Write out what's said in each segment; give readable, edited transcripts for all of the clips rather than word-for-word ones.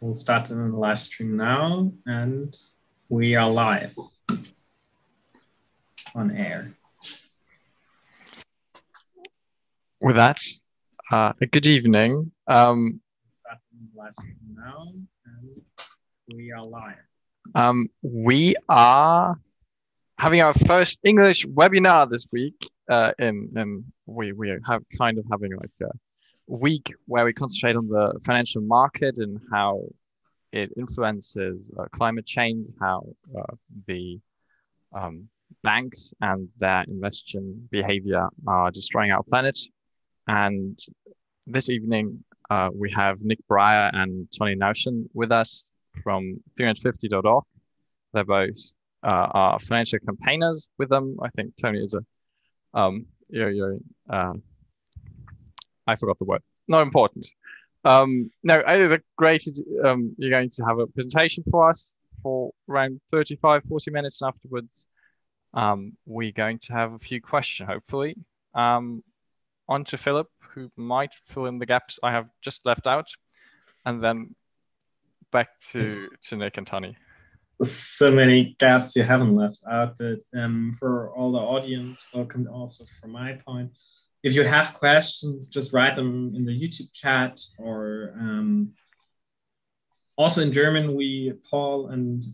We'll start in the live stream now, and we are live on air. With that, a good evening. Start in the live stream now, and we are live. We are having our first English webinar this week. We have kind of having like a week where we concentrate on the financial market and how it influences climate change, how the banks and their investment behavior are destroying our planet. And this evening, we have Nick Bryer and Tonny Nowshin with us from 350.org. They're both are financial campaigners with them. I think Tony is I forgot the word. Not important. No, it is a great, you're going to have a presentation for us for around 35, 40 minutes. And afterwards, we're going to have a few questions, hopefully. On to Philip, who might fill in the gaps I have just left out. And then back to Nick and Tonny. So many gaps you haven't left out, but for all the audience, welcome also from my point. If you have questions, just write them in the YouTube chat, or also in German. Paul and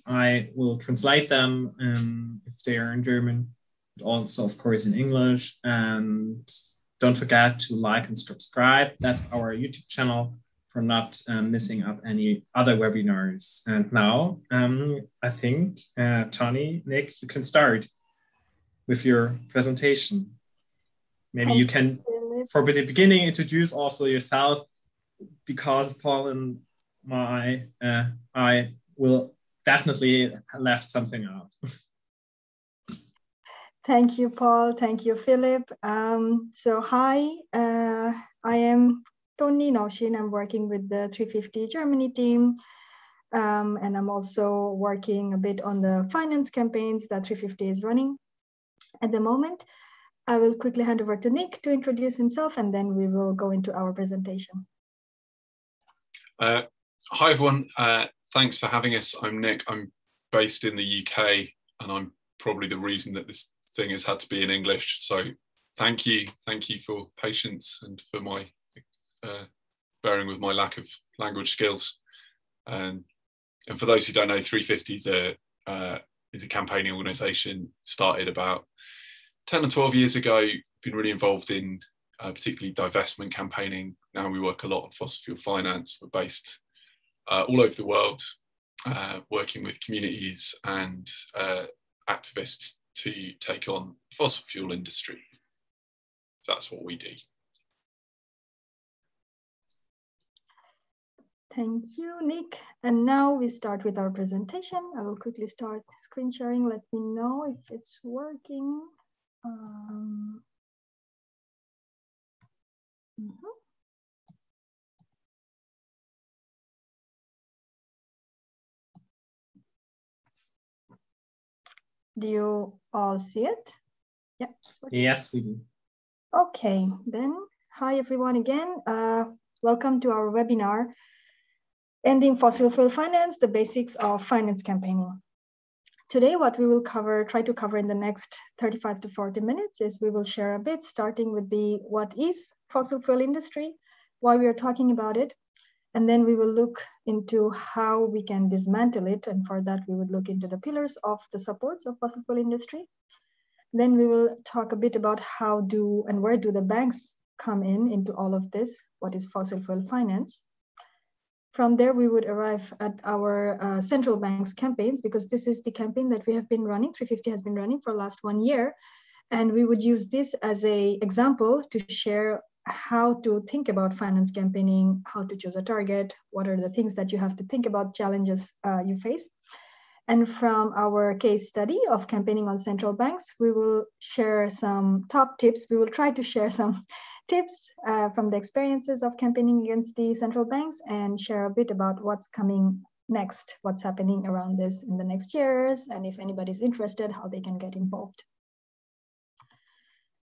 I will translate them if they are in German, but also of course in English. And don't forget to like and subscribe at our YouTube channel for not missing up any other webinars. And now I think Tonny, Nick, you can start with your presentation. Maybe you can, for the beginning, introduce also yourself, because Paul and I will definitely left something out. Thank you, Paul. Thank you, Philip. So hi, I am Tonny Nowshin. I'm working with the 350 Germany team. And I'm also working a bit on the finance campaigns that 350 is running at the moment. I will quickly hand over to Nick to introduce himself, and then we will go into our presentation. Hi, everyone. Thanks for having us. I'm Nick. I'm based in the UK, and I'm probably the reason that this thing has had to be in English. So thank you. Thank you for patience and for my bearing with my lack of language skills. And for those who don't know, 350 is a campaigning organisation started about 10 or 12 years ago. Been really involved in particularly divestment campaigning. Now we work a lot on fossil fuel finance. We're based all over the world, working with communities and activists to take on the fossil fuel industry. So that's what we do. Thank you, Nick. And now we start with our presentation. I will quickly start screen sharing. Let me know if it's working. Do you all see it? Yeah. Yes, we do. Okay, then hi everyone again. Welcome to our webinar, Ending Fossil Fuel Finance, the Basics of Finance Campaigning. Today, what we will try to cover in the next 35 to 40 minutes is we will share a bit, starting with what is fossil fuel industry, why we are talking about it, and then we will look into how we can dismantle it. And for that, we would look into the pillars of the supports of fossil fuel industry. Then we will talk a bit about where do the banks come into all of this, what is fossil fuel finance. From there, we would arrive at our central bank's campaigns, because this is the campaign that we have been running, 350 has been running for the last 1 year. And we would use this as an example to share how to think about finance campaigning, how to choose a target, what are the things that you have to think about, challenges you face. And from our case study of campaigning on central banks, we will share some top tips. We will try to share some tips from the experiences of campaigning against the central banks, and share a bit about what's coming next, what's happening around this in the next years, and if anybody's interested, how they can get involved.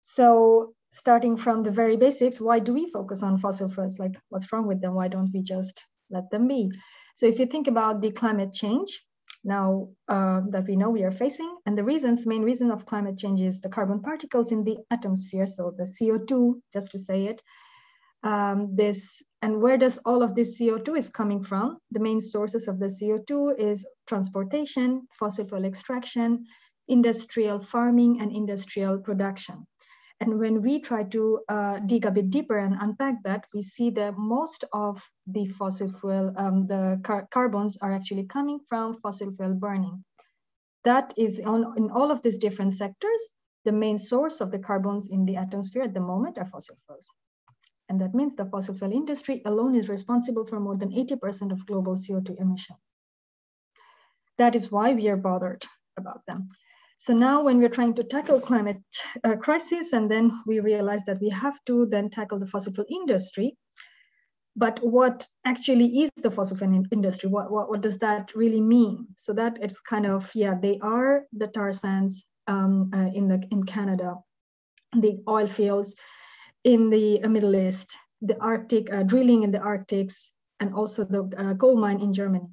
So starting from the very basics, why do we focus on fossil fuels? Like, what's wrong with them? Why don't we just let them be. So if you think about the climate change, now that we know we are facing, and the main reason of climate change is the carbon particles in the atmosphere, so the CO2, just to say it. And where does all of this CO2 is coming from? The main sources of the CO2 is transportation, fossil fuel extraction, industrial farming, and industrial production. And when we try to dig a bit deeper and unpack that, we see that most of the fossil fuel, carbons are actually coming from fossil fuel burning. That is in all of these different sectors, the main source of the carbons in the atmosphere at the moment are fossil fuels. And that means the fossil fuel industry alone is responsible for more than 80% of global CO2 emission. That is why we are bothered about them. So now when we're trying to tackle climate crisis, and then we realize that we have to then tackle the fossil fuel industry, but what actually is the fossil fuel industry? What does that really mean? So that it's kind of, yeah, they are the tar sands in Canada, the oil fields in the Middle East, the Arctic, drilling in the Arctics, and also the coal mine in Germany.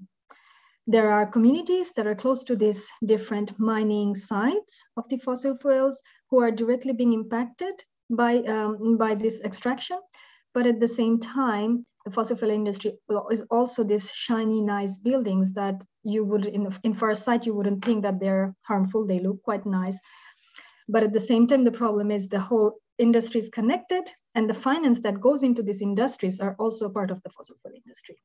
There are communities that are close to these different mining sites of the fossil fuels who are directly being impacted by this extraction. But at the same time, the fossil fuel industry is also these shiny, nice buildings that you would, in first sight, you wouldn't think that they're harmful. They look quite nice. But at the same time, the problem is the whole industry is connected, and the finance that goes into these industries are also part of the fossil fuel industry.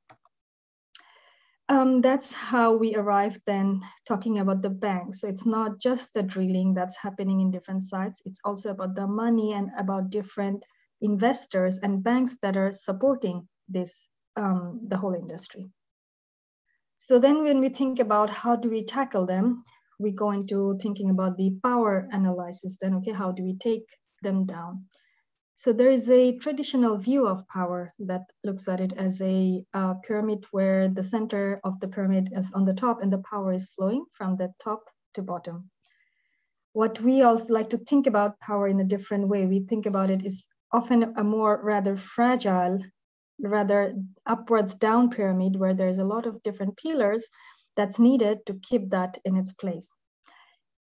That's how we arrived then talking about the banks. So it's not just the drilling that's happening in different sites, it's also about the money and about different investors and banks that are supporting this, the whole industry. So then when we think about how do we tackle them, we go into thinking about the power analysis then, okay, how do we take them down? So there is a traditional view of power that looks at it as a pyramid where the center of the pyramid is on the top and the power is flowing from the top to bottom. What we also like to think about power in a different way, we think about it is often a more rather fragile, rather upwards down pyramid where there's a lot of different pillars that's needed to keep that in its place.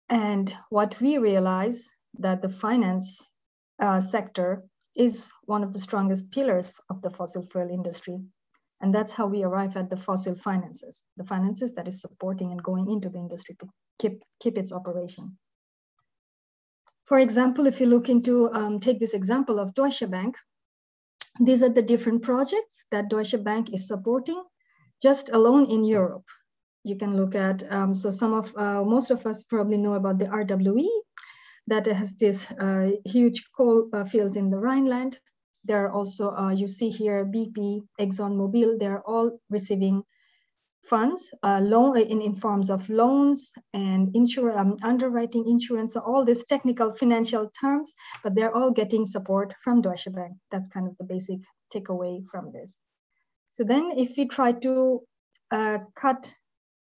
And what we realize that the finance sector is one of the strongest pillars of the fossil fuel industry. And that's how we arrive at the fossil finances, the finances that is supporting and going into the industry to keep its operation. For example, if you look into, take this example of Deutsche Bank, these are the different projects that Deutsche Bank is supporting just alone in Europe. You can look at, so most of us probably know about the RWE, that has this huge coal fields in the Rhineland. There are also, you see here, BP, ExxonMobil, they're all receiving funds, in forms of loans and underwriting insurance, so all these technical financial terms, but they're all getting support from Deutsche Bank. That's kind of the basic takeaway from this. So then if we try to cut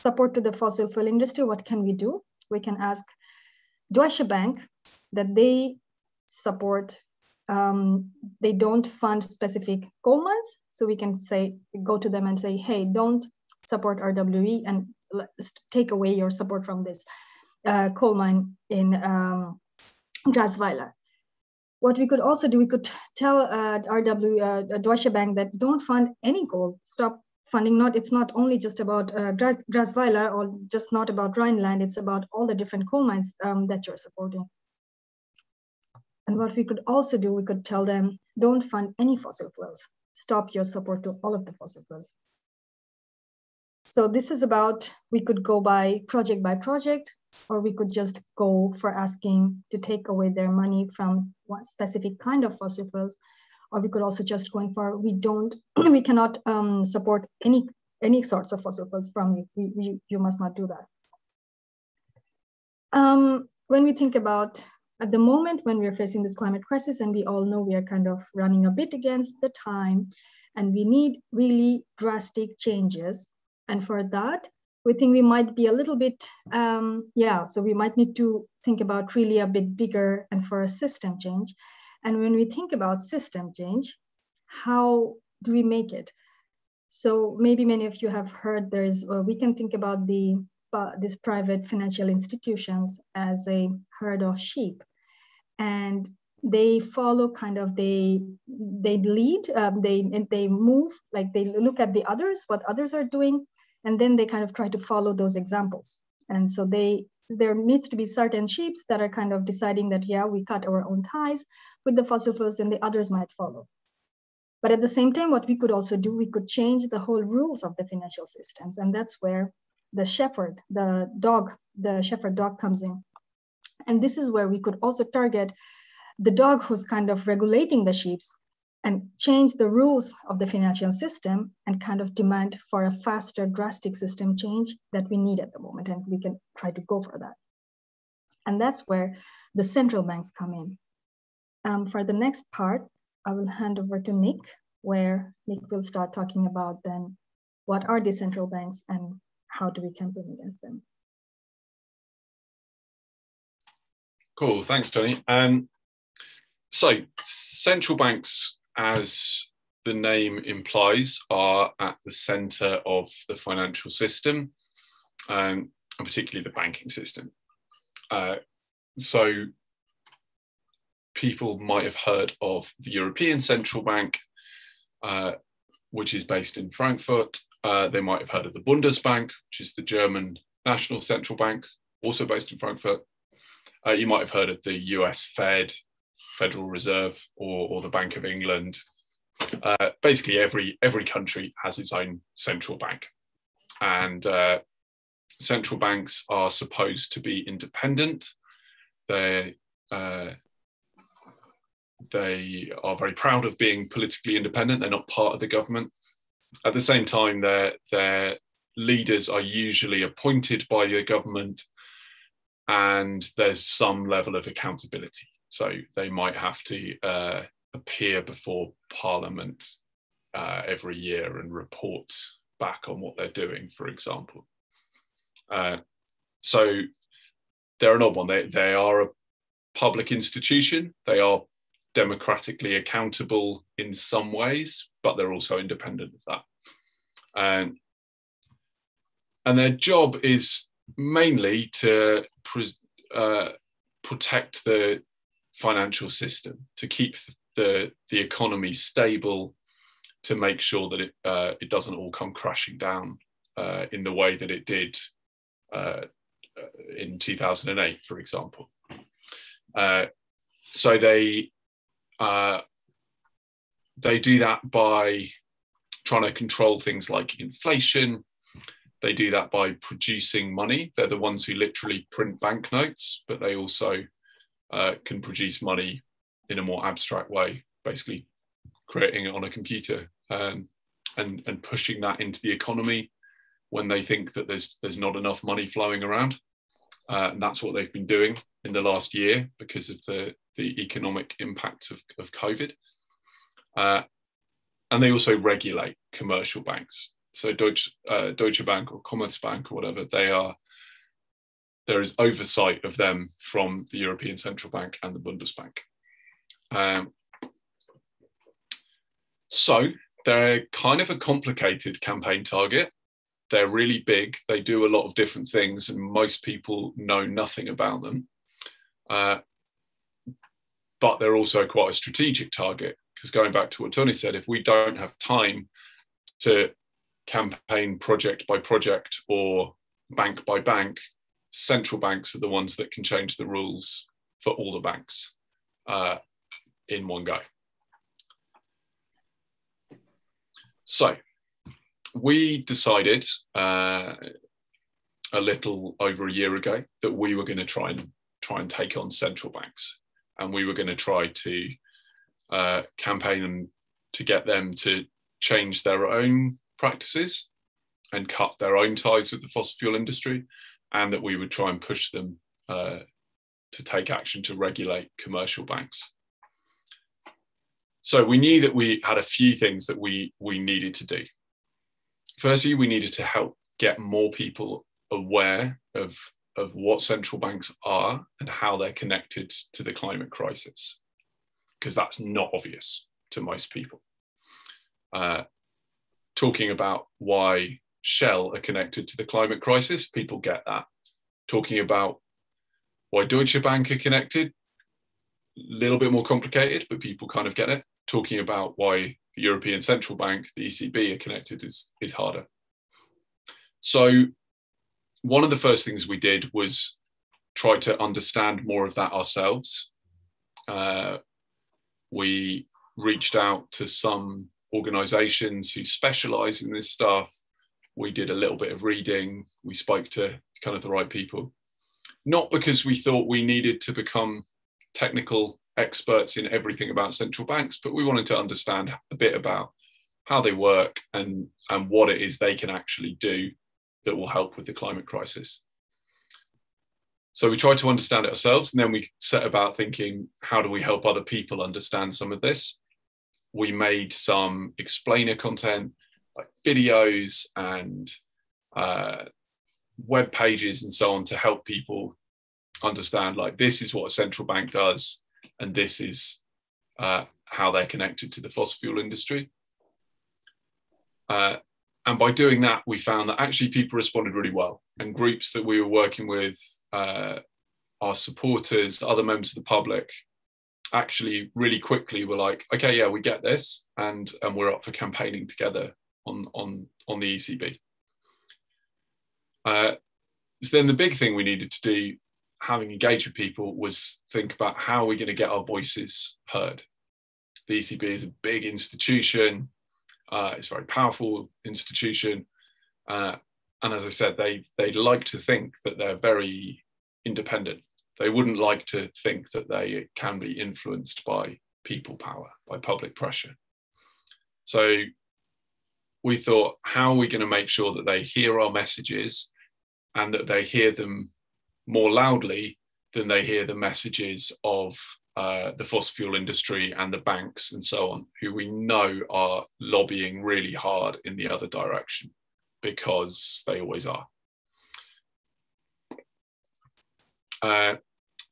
support to the fossil fuel industry, what can we do? We can ask Deutsche Bank that they support, they don't fund specific coal mines. So we can say, go to them and say, hey, don't support RWE and let's take away your support from this coal mine in Grasweiler. What we could also do, we could tell Deutsche Bank that don't fund any coal, stop funding. It's not only just about Grasweiler or just not about Rhineland, it's about all the different coal mines that you're supporting. And what we could also do, we could tell them, don't fund any fossil fuels, stop your support to all of the fossil fuels. So this is about, we could go by project, or we could just go for asking to take away their money from one specific kind of fossil fuels. Or we could also just going for, we cannot support any sorts of fossil fuels from you. You must not do that. When we think about, at the moment when we're facing this climate crisis, and we all know we are kind of running a bit against the time, and we need really drastic changes. And for that, we think we might be a little bit, so we might need to think about really a bit bigger and for a system change. And when we think about system change, how do we make it? So maybe many of you have heard we can think about these private financial institutions as a herd of sheep, and they follow they lead, they move, like they look at the others, what others are doing, and then they kind of try to follow those examples. And so there needs to be certain sheep that are kind of deciding that, yeah, we cut our own ties with the fossil fuels, then the others might follow. But at the same time, what we could also do, we could change the whole rules of the financial systems. And that's where the shepherd dog comes in. And this is where we could also target the dog who's kind of regulating the sheep and change the rules of the financial system and kind of demand for a faster, drastic system change that we need at the moment. And we can try to go for that. And that's where the central banks come in. For the next part, I will hand over to Nick, where Nick will start talking about then what are the central banks and how do we campaign against them. Cool, thanks, Tony. So central banks, as the name implies, are at the center of the financial system, and particularly the banking system. So people might have heard of the European Central Bank, which is based in Frankfurt. They might have heard of the Bundesbank, which is the German National Central Bank, also based in Frankfurt. You might have heard of the US Fed, Federal Reserve, or the Bank of England. Basically, every country has its own central bank. And central banks are supposed to be independent. They are very proud of being politically independent. They're not part of the government. At the same time, their leaders are usually appointed by the government, and there's some level of accountability. So they might have to appear before Parliament every year and report back on what they're doing, for example. So they're an odd one. They are a public institution. They are democratically accountable in some ways, but they're also independent of that. And their job is mainly to protect the financial system, to keep the economy stable, to make sure that it doesn't all come crashing down in the way that it did in 2008, for example. So they do that by trying to control things like inflation. They do that by producing money. They're the ones who literally print banknotes, but they also can produce money in a more abstract way, basically creating it on a computer and pushing that into the economy when they think that there's not enough money flowing around. And that's what they've been doing in the last year because of the economic impacts of COVID. And they also regulate commercial banks. So Deutsche Bank or Commerzbank or whatever, there is oversight of them from the European Central Bank and the Bundesbank. So they're kind of a complicated campaign target. They're really big. They do a lot of different things, and most people know nothing about them. But they're also quite a strategic target, because going back to what Tonny said, if we don't have time to campaign project by project or bank by bank, central banks are the ones that can change the rules for all the banks in one go. So we decided a little over a year ago that we were going to try and take on central banks, and we were going to try to campaign to get them to change their own practices and cut their own ties with the fossil fuel industry, and that we would try and push them to take action to regulate commercial banks. So we knew that we had a few things that we needed to do. Firstly, we needed to help get more people aware of what central banks are and how they're connected to the climate crisis, because that's not obvious to most people. talking about why Shell are connected to the climate crisis, people get that. Talking about why Deutsche Bank are connected, a little bit more complicated, but people kind of get it. Talking about why the European Central Bank, the ECB, are connected is harder. So one of the first things we did was try to understand more of that ourselves. We reached out to some organizations who specialize in this stuff. We did a little bit of reading. We spoke to kind of the right people. Not because we thought we needed to become technical experts in everything about central banks, but we wanted to understand a bit about how they work and what it is they can actually do that will help with the climate crisis. So we tried to understand it ourselves, and then we set about thinking, how do we help other people understand some of this? We made some explainer content, like videos and web pages and so on, to help people understand, like, this is what a central bank does, and this is how they're connected to the fossil fuel industry. And by doing that, we found that actually people responded really well, and groups that we were working with, our supporters, other members of the public, actually really quickly were like, okay, yeah, we get this, and we're up for campaigning together on the ECB. So then the big thing we needed to do, having engaged with people, was think about how are we going to get our voices heard. The ECB is a big institution. It's a very powerful institution. And as I said, they like to think that they're very independent. They wouldn't like to think that they can be influenced by people power, by public pressure. So we thought, how are we going to make sure that they hear our messages and that they hear them more loudly than they hear the messages of the fossil fuel industry and the banks and so on, who we know are lobbying really hard in the other direction, because they always are.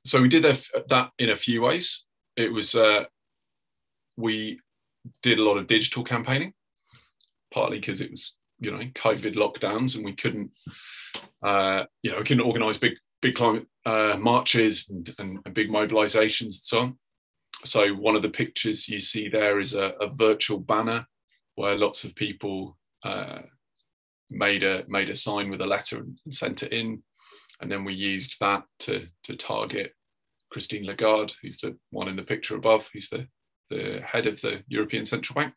So we did that in a few ways. It was, we did a lot of digital campaigning, partly because it was, COVID lockdowns, and we couldn't, we couldn't organise big climate marches and big mobilisations and so on. So one of the pictures you see there is a virtual banner where lots of people made a sign with a letter and sent it in, and then we used that to target Christine Lagarde, who's the one in the picture above, who's the head of the European Central Bank.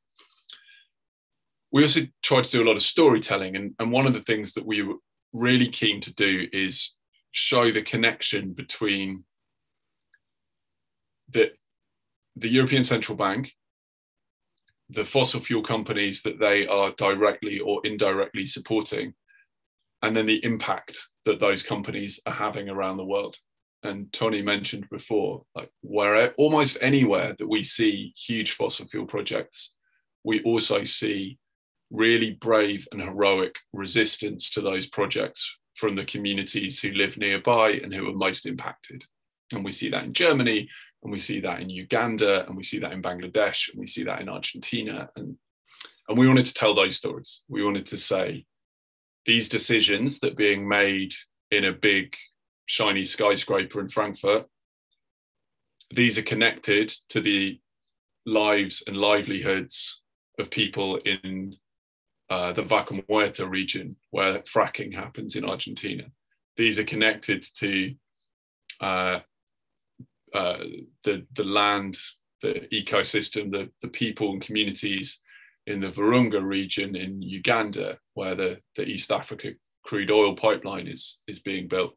We also tried to do a lot of storytelling, and one of the things that we were really keen to do is show the connection between the European Central Bank, the fossil fuel companies that they are directly or indirectly supporting, and then the impact that those companies are having around the world. And Tonny mentioned before, like, where almost anywhere that we see huge fossil fuel projects, we also see really brave and heroic resistance to those projects from the communities who live nearby and who are most impacted. And we see that in Germany, and we see that in Uganda, and we see that in Bangladesh, and we see that in Argentina. And we wanted to tell those stories. We wanted to say, these decisions that are being made in a big, shiny skyscraper in Frankfurt, these are connected to the lives and livelihoods of people in the Vaca Muerta region, where fracking happens in Argentina. These are connected to the land, the ecosystem, the people and communities in the Virunga region in Uganda, where the East Africa crude oil pipeline is being built.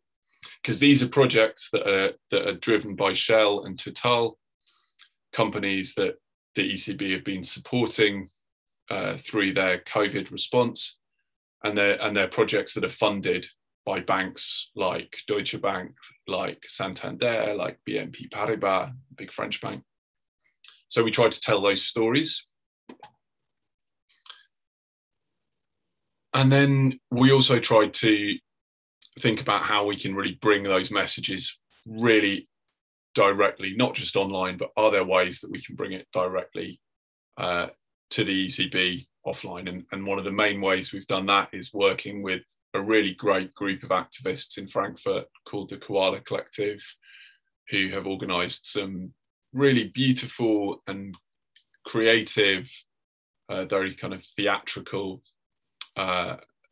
Because these are projects that are driven by Shell and Total, companies that the ECB have been supporting through their COVID response, and they're projects that are funded by banks like Deutsche Bank, like Santander, like BNP Paribas, big French bank. So we tried to tell those stories. And then we also tried to think about how we can really bring those messages really directly, not just online, but are there ways that we can bring it directly to the ECB offline. And one of the main ways we've done that is working with a really great group of activists in Frankfurt called the Koala Collective, who have organized some really beautiful and creative, very kind of theatrical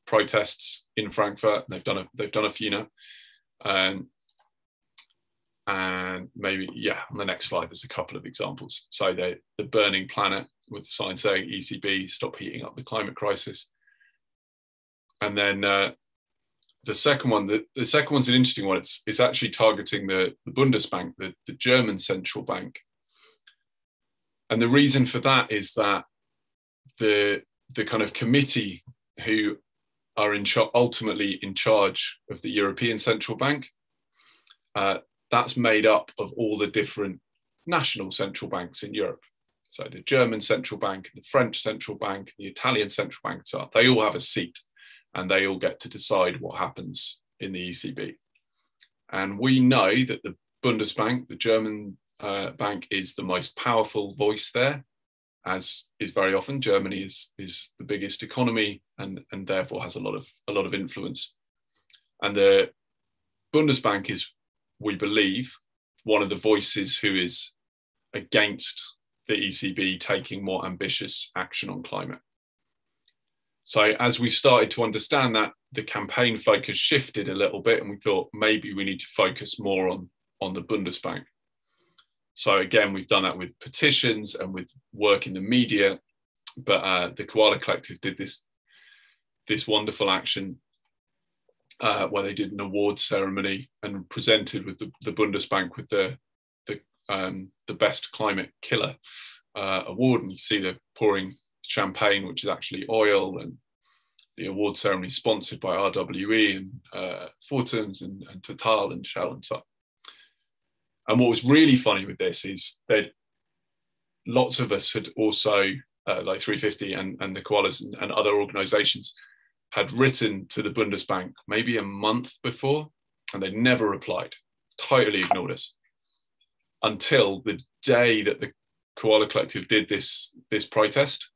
protests in Frankfurt. They've done a few now. And maybe, yeah, on the next slide, there's a couple of examples. So the burning planet with the sign saying ECB, stop heating up the climate crisis. And then the second one, the second one's an interesting one. It's actually targeting the Bundesbank, the German central bank. And the reason for that is that the kind of committee who are ultimately in charge of the European Central Bank, that's made up of all the different national central banks in Europe. So the German central bank, the French central bank, the Italian central bank, they all have a seat and they all get to decide what happens in the ECB. And we know that the Bundesbank, the German bank, is the most powerful voice there, as is very often. Germany is the biggest economy and therefore has a lot of influence. And the Bundesbank is, we believe, one of the voices who is against the ECB taking more ambitious action on climate. So as we started to understand that, the campaign focus shifted a little bit and we thought maybe we need to focus more on the Bundesbank. So again, we've done that with petitions and with work in the media, but the Koala Collective did this wonderful action where they did an award ceremony and presented with the Bundesbank with the best climate killer award. And you see the pouring champagne, which is actually oil, and the award ceremony sponsored by RWE and Fortums and Total and Shell and so on. And what was really funny with this is that lots of us had also, like 350 and the Koalas and other organizations, had written to the Bundesbank maybe a month before, and they never replied, totally ignored us, until the day that the Koala Collective did this protest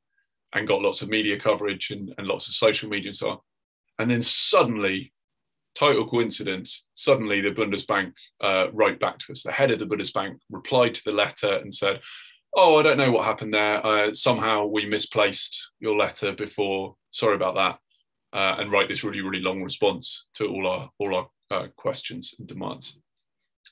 and got lots of media coverage and lots of social media and so on. And then suddenly, total coincidence, suddenly the Bundesbank wrote back to us. The head of the Bundesbank replied to the letter and said, oh, I don't know what happened there. Somehow we misplaced your letter before. Sorry about that. And write this really, really long response to all our questions and demands.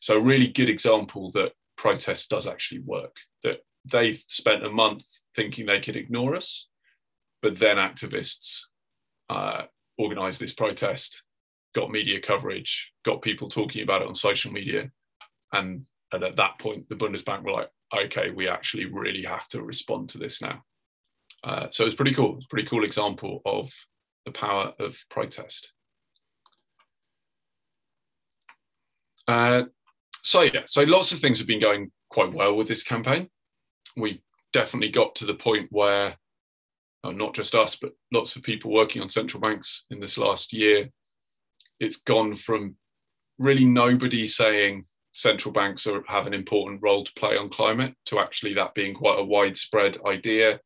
So a really good example that protest does actually work, that they've spent a month thinking they could ignore us, but then activists organized this protest, got media coverage, got people talking about it on social media. And at that point, the Bundesbank were like, okay, we actually really have to respond to this now. So it's pretty cool. It's a pretty cool example of the power of protest. So lots of things have been going quite well with this campaign. We've definitely got to the point where, not just us, but lots of people working on central banks in this last year, it's gone from really nobody saying central banks have an important role to play on climate to actually that being quite a widespread idea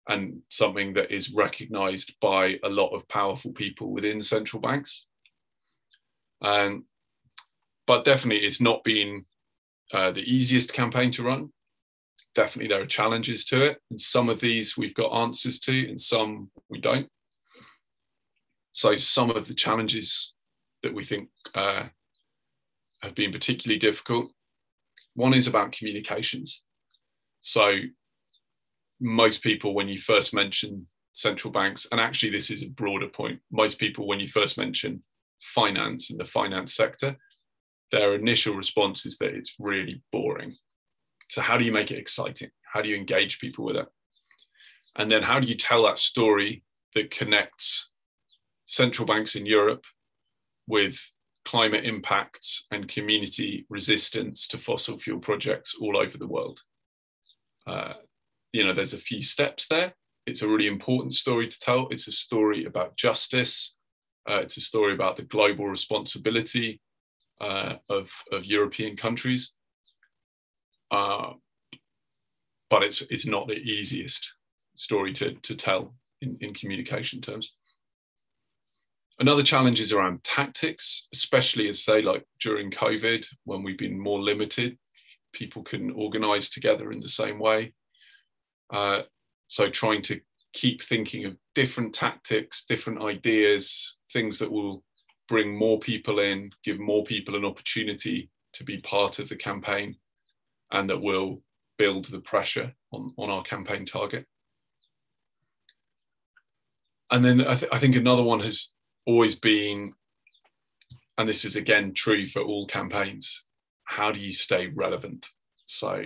and something that is recognized by a lot of powerful people within central banks. But definitely it's not been the easiest campaign to run. Definitely there are challenges to it. And some of these we've got answers to and some we don't. So some of the challenges that we think have been particularly difficult. One is about communications. So most people, when you first mention central banks, and actually this is a broader point, most people, when you first mention finance in the finance sector, their initial response is that it's really boring. So how do you make it exciting? How do you engage people with it? And then how do you tell that story that connects central banks in Europe with climate impacts and community resistance to fossil fuel projects all over the world? There's a few steps there. It's a really important story to tell. It's a story about justice. It's a story about the global responsibility of European countries. But it's not the easiest story to tell in communication terms. Another challenge is around tactics, especially as say like during COVID, when we've been more limited, people couldn't organize together in the same way. So trying to keep thinking of different tactics, different ideas, things that will bring more people in, give more people an opportunity to be part of the campaign, and that will build the pressure on our campaign target. And then I think another one has always been, and this is again true for all campaigns, how do you stay relevant? So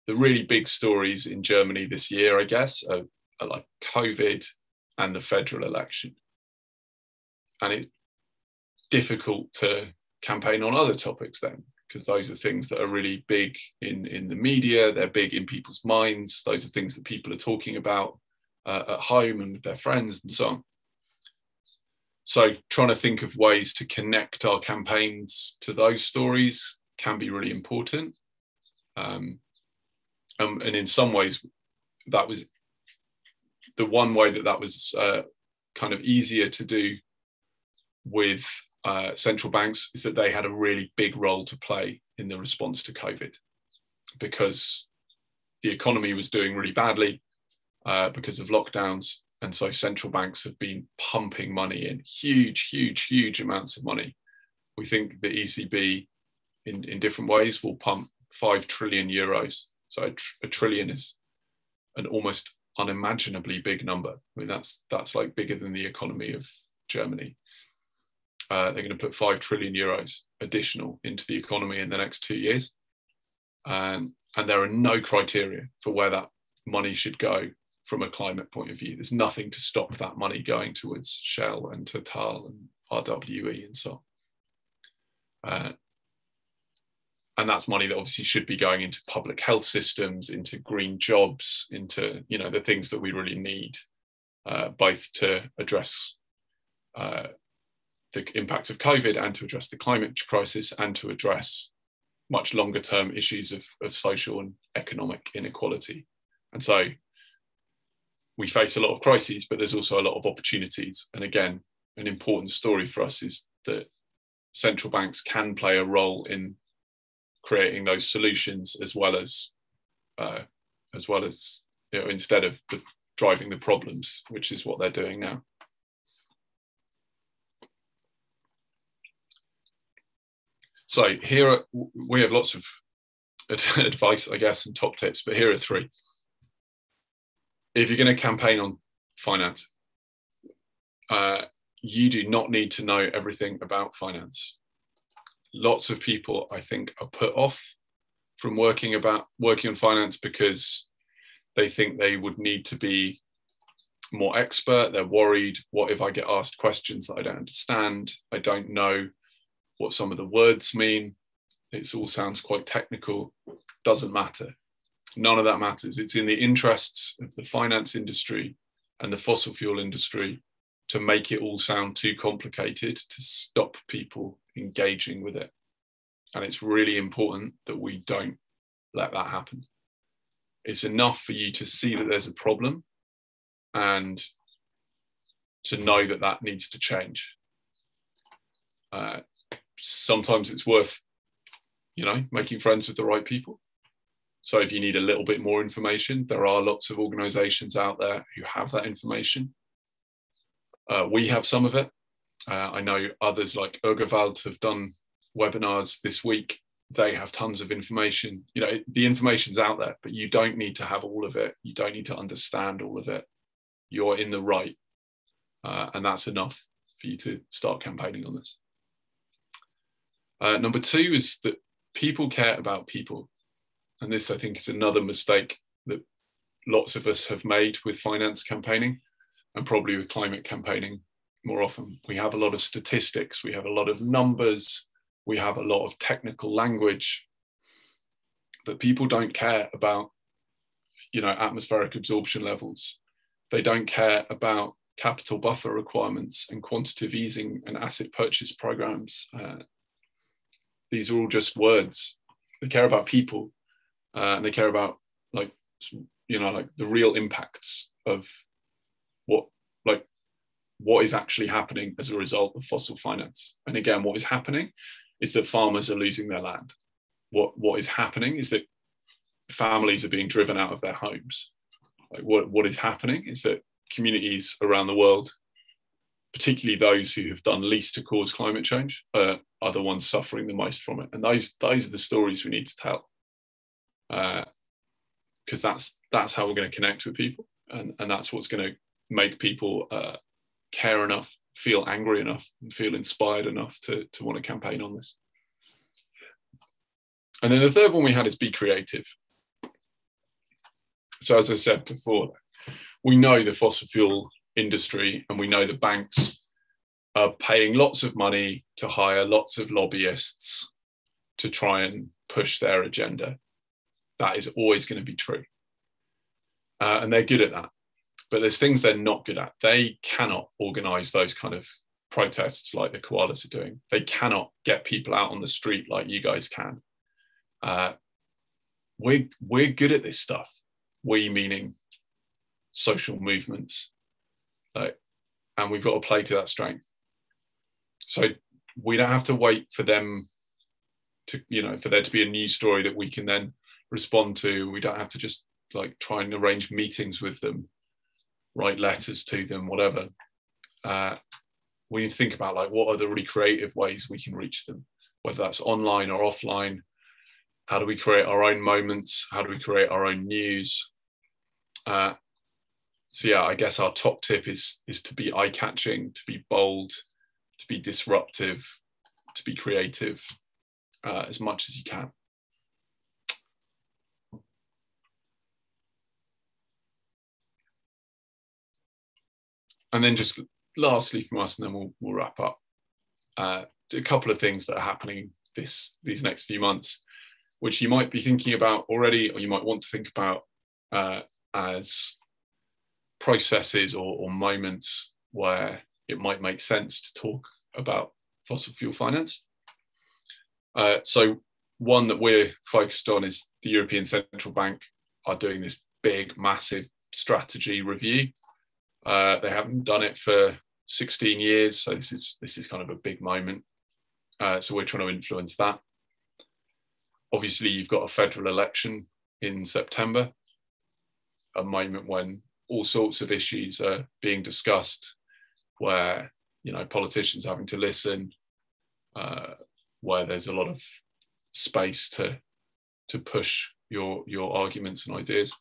the really big stories in Germany this year, I guess, are like COVID and the federal election. And it's difficult to campaign on other topics then, because those are things that are really big in the media, they're big in people's minds, those are things that people are talking about at home and with their friends and so on. So trying to think of ways to connect our campaigns to those stories can be really important. And in some ways, that was the one way that was kind of easier to do with central banks, is that they had a really big role to play in the response to COVID, because the economy was doing really badly because of lockdowns. And so central banks have been pumping money in, huge amounts of money. We think the ECB in different ways will pump 5 trillion euros. So a trillion is an almost unimaginably big number. I mean, that's like bigger than the economy of Germany. They're going to put 5 trillion euros additional into the economy in the next 2 years. And there are no criteria for where that money should go from a climate point of view. There's nothing to stop that money going towards Shell and Total and RWE and so on. And that's money that obviously should be going into public health systems, into green jobs, into, you know, the things that we really need, both to address the impact of COVID and to address the climate crisis and to address much longer term issues of social and economic inequality. And so we face a lot of crises, but there's also a lot of opportunities. And again, an important story for us is that central banks can play a role in creating those solutions, as well as you know, instead of driving the problems, which is what they're doing now. So here we have lots of advice, I guess, and top tips, but here are 3. If you're going to campaign on finance, you do not need to know everything about finance. Lots of people, I think, are put off from working on finance because they think they would need to be more expert. They're worried, what if I get asked questions that I don't understand? I don't know what some of the words mean. It all sounds quite technical. Doesn't matter. None of that matters. It's in the interests of the finance industry and the fossil fuel industry to make it all sound too complicated to stop people engaging with it. And it's really important that we don't let that happen. It's enough for you to see that there's a problem and to know that that needs to change. Sometimes it's worth, you know, making friends with the right people. So if you need a little bit more information, there are lots of organizations out there who have that information. We have some of it. I know others like Urgewald have done webinars this week. They have tons of information. You know, the information's out there, but you don't need to have all of it. You don't need to understand all of it. You're in the right. And that's enough for you to start campaigning on this. Number 2 is that people care about people. And this, I think, is another mistake that lots of us have made with finance campaigning, and probably with climate campaigning more often. We have a lot of statistics, we have a lot of numbers, we have a lot of technical language, but people don't care about, you know, atmospheric absorption levels. They don't care about capital buffer requirements and quantitative easing and asset purchase programs. These are all just words. They care about people. And they care about, like, you know, like the real impacts of what is actually happening as a result of fossil finance. And again, what is happening is that farmers are losing their land. What is happening is that families are being driven out of their homes. Like what is happening is that communities around the world, particularly those who have done least to cause climate change, are the ones suffering the most from it. And those are the stories we need to tell, because that's how we're going to connect with people, and that's what's going to make people care enough, feel angry enough, and feel inspired enough to want to campaign on this. And then the third one we had is be creative. So as I said before, we know the fossil fuel industry and we know the banks are paying lots of money to hire lots of lobbyists to try and push their agenda. That is always going to be true. And they're good at that. But there's things they're not good at. They cannot organize those kind of protests like the koalas are doing. They cannot get people out on the street like you guys can. We're good at this stuff. We meaning social movements, and we've got to play to that strength. So we don't have to wait for them to, for there to be a news story that we can then respond to. We don't have to just try and arrange meetings with them, write letters to them, whatever. We need to think about what are the really creative ways we can reach them, whether that's online or offline. How do we create our own moments? How do we create our own news? So yeah, I guess our top tip is to be eye-catching, to be bold, to be disruptive, to be creative, as much as you can. And then just lastly from us, and then we'll wrap up. A couple of things that are happening these next few months, which you might be thinking about already, or you might want to think about as processes or moments where it might make sense to talk about fossil fuel finance. So one that we're focused on is the European Central Bank are doing this big, massive strategy review. They haven't done it for 16 years, so this is kind of a big moment. So we're trying to influence that. Obviously, you've got a federal election in September, a moment when all sorts of issues are being discussed, where politicians are having to listen, where there's a lot of space to push your arguments and ideas.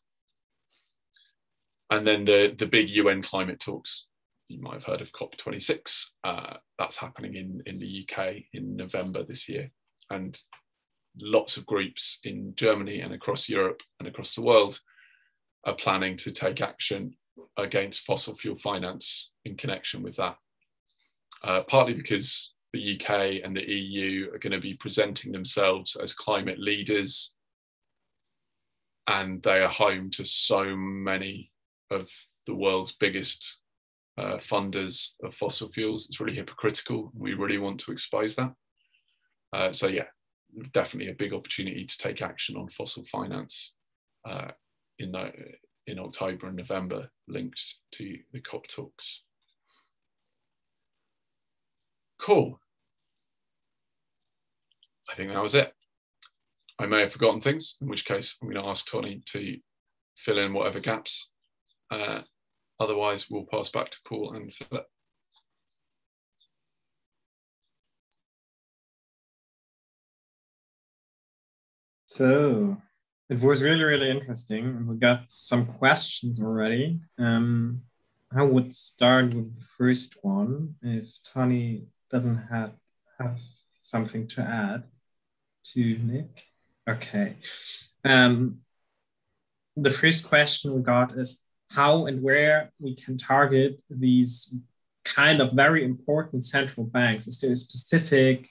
And then the big UN climate talks. You might have heard of COP26. That's happening in the UK in November this year. And lots of groups in Germany and across Europe and across the world are planning to take action against fossil fuel finance in connection with that. Partly because the UK and the EU are going to be presenting themselves as climate leaders, and they are home to so many of the world's biggest funders of fossil fuels. It's really hypocritical. We really want to expose that. So yeah, definitely a big opportunity to take action on fossil finance in October and November, linked to the COP talks. Cool. I think that was it. I may have forgotten things, in which case I'm going to ask Tonny to fill in whatever gaps. Otherwise, we'll pass back to Paul and Philip. So it was really, really interesting. We got some questions already. I would start with the first one, if Tonny doesn't have something to add to Nick. Okay. The first question we got is how and where we can target these kind of very important central banks. Is there a specific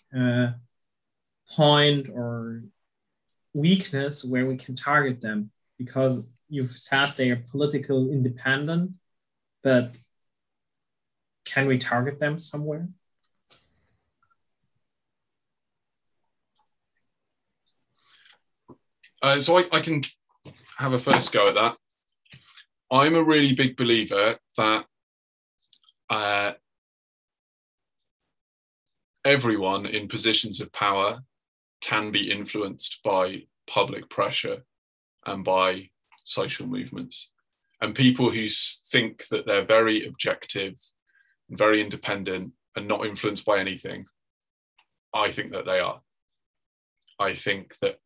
point or weakness where we can target them? Because you've said they are political independent, but can we target them somewhere? So I can have a first go at that. I'm a really big believer that everyone in positions of power can be influenced by public pressure and by social movements. And people who think that they're very objective and very independent and not influenced by anything, I think that they are. I think that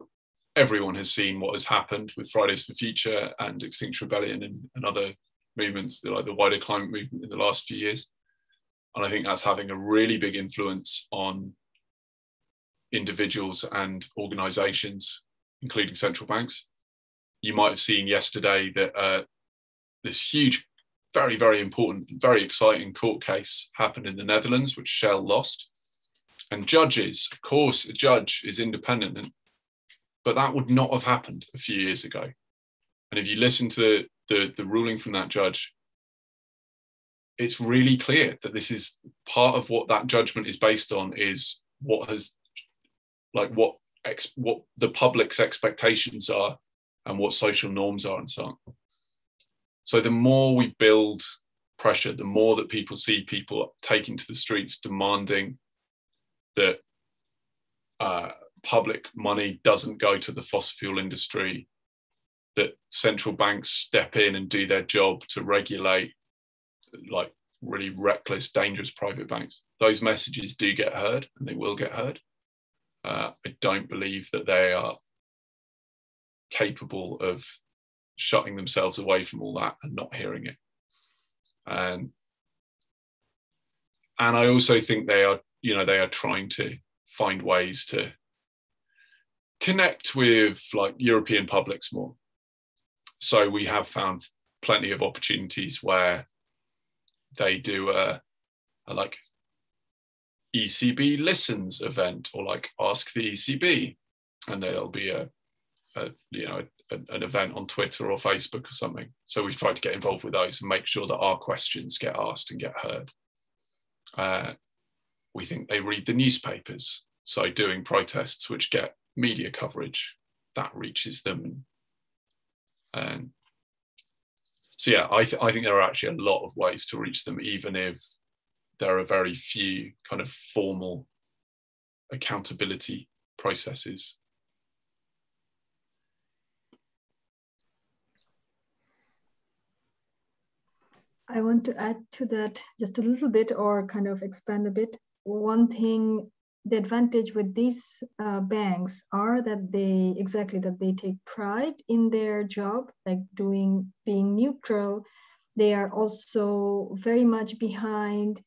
everyone has seen what has happened with Fridays for Future and Extinction Rebellion and other movements, like the wider climate movement in the last few years. And I think that's having a really big influence on individuals and organizations, including central banks. You might have seen yesterday that this huge, very, very important, very exciting court case happened in the Netherlands, which Shell lost. And judges, of course, a judge is independent, but that would not have happened a few years ago. And if you listen to the ruling from that judge, it's really clear that this is part of what that judgment is based on, is what the public's expectations are and what social norms are and so on. So the more we build pressure, the more that people see people taking to the streets demanding that public money doesn't go to the fossil fuel industry, that central banks step in and do their job to regulate like really reckless, dangerous private banks. Those messages do get heard, and they will get heard. I don't believe that they are capable of shutting themselves away from all that and not hearing it. And I also think they are trying to find ways to connect with like European publics more. So we have found plenty of opportunities where they do a like ECB listens event, or like ask the ECB, and there'll be an event on Twitter or Facebook or something. So we've tried to get involved with those and make sure that our questions get asked and get heard. We think they read the newspapers, so doing protests which get media coverage, that reaches them. And so yeah, I think there are actually a lot of ways to reach them, even if there are very few kind of formal accountability processes. I want to add to that just a little bit, or kind of expand a bit. One thing, the advantage with these banks are that they take pride in their job, like being neutral. They are also very much behind.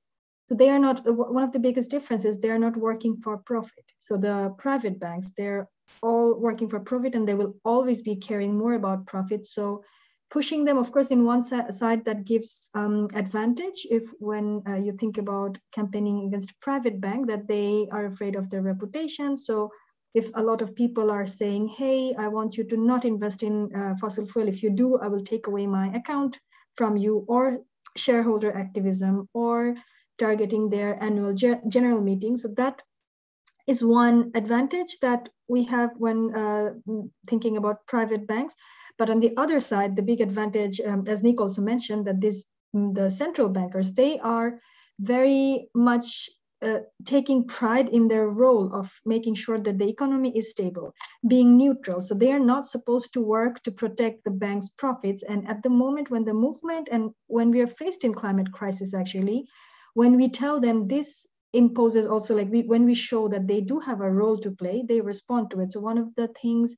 So they are not, one of the biggest differences, they are not working for profit. So the private banks, they're all working for profit, and they will always be caring more about profit. So pushing them, of course, in one side that gives advantage if when you think about campaigning against a private bank, that they are afraid of their reputation. So if a lot of people are saying, hey, I want you to not invest in fossil fuel. If you do, I will take away my account from you, or shareholder activism, or targeting their annual general meeting. So that is one advantage that we have when thinking about private banks. But on the other side, the big advantage, as Nick also mentioned, that the central bankers, they are very much taking pride in their role of making sure that the economy is stable, being neutral. So they are not supposed to work to protect the bank's profits. And at the moment when the movement, and when we are faced in climate crisis, actually, when we tell them this imposes also, like when we show that they do have a role to play, they respond to it. So one of the things